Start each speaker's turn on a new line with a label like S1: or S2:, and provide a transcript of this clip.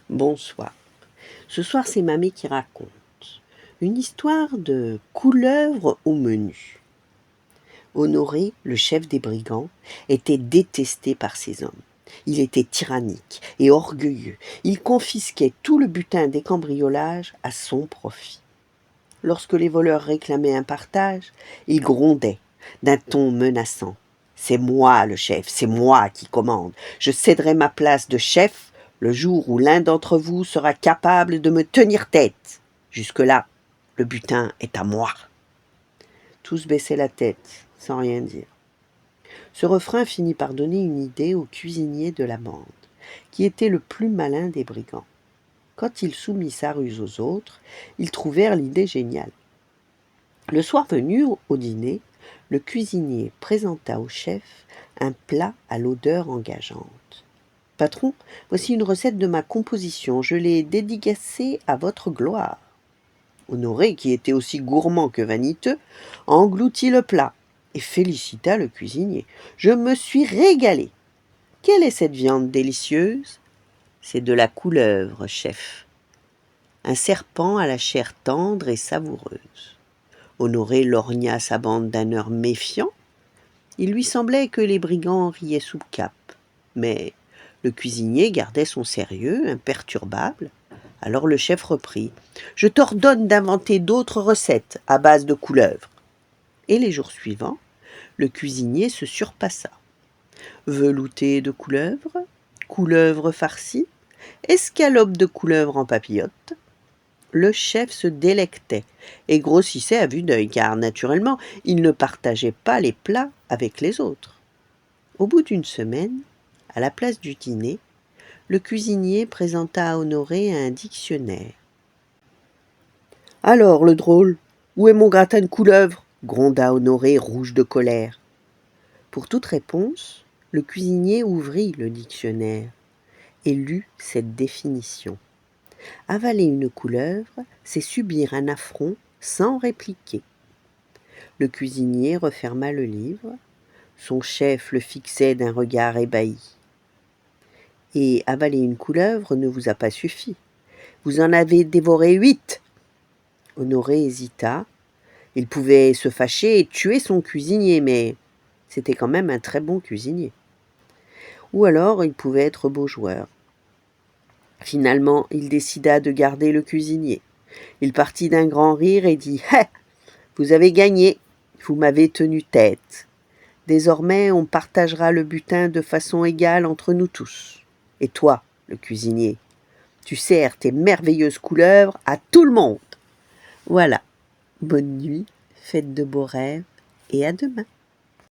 S1: Bonsoir. Ce soir, c'est Mamie qui raconte. Une histoire de couleuvre au menu. Honoré, le chef des brigands, était détesté par ses hommes. Il était tyrannique et orgueilleux. Il confisquait tout le butin des cambriolages à son profit. Lorsque les voleurs réclamaient un partage, il grondait d'un ton menaçant. « C'est moi le chef, c'est moi qui commande. Je céderai ma place de chef le jour où l'un d'entre vous sera capable de me tenir tête. Jusque-là, le butin est à moi. » Tous baissaient la tête, sans rien dire. Ce refrain finit par donner une idée au cuisinier de la bande, qui était le plus malin des brigands. Quand il soumit sa ruse aux autres, ils trouvèrent l'idée géniale. Le soir venu, au dîner, le cuisinier présenta au chef un plat à l'odeur engageante. « Patron, voici une recette de ma composition, je l'ai dédicacée à votre gloire. » Honoré, qui était aussi gourmand que vaniteux, engloutit le plat et félicita le cuisinier. « Je me suis régalé. Quelle est cette viande délicieuse ? » ?»« C'est de la couleuvre, chef. Un serpent à la chair tendre et savoureuse. » Honoré lorgna sa bande d'un air méfiant. Il lui semblait que les brigands riaient sous cap. Mais le cuisinier gardait son sérieux, imperturbable. Alors le chef reprit. « Je t'ordonne d'inventer d'autres recettes à base de couleuvres. » Et les jours suivants, le cuisinier se surpassa. Velouté de couleuvre, couleuvre farcie, escalope de couleuvre en papillote. Le chef se délectait et grossissait à vue d'œil, car naturellement, il ne partageait pas les plats avec les autres. Au bout d'une semaine, à la place du dîner, le cuisinier présenta à Honoré un dictionnaire. « Alors, le drôle, où est mon gratin de couleuvre ?» gronda Honoré, rouge de colère. Pour toute réponse, le cuisinier ouvrit le dictionnaire et lut cette définition. Avaler une couleuvre, c'est subir un affront sans répliquer. Le cuisinier referma le livre. Son chef le fixait d'un regard ébahi. « Et avaler une couleuvre ne vous a pas suffi. Vous en avez dévoré 8. » Honoré hésita. Il pouvait se fâcher et tuer son cuisinier, mais c'était quand même un très bon cuisinier. Ou alors il pouvait être beau joueur. Finalement, il décida de garder le cuisinier. Il partit d'un grand rire et dit « Hé, vous avez gagné, vous m'avez tenu tête. Désormais, on partagera le butin de façon égale entre nous tous. Et toi, le cuisinier, tu sers tes merveilleuses couleuvres à tout le monde. » Voilà, bonne nuit, faites de beaux rêves et à demain.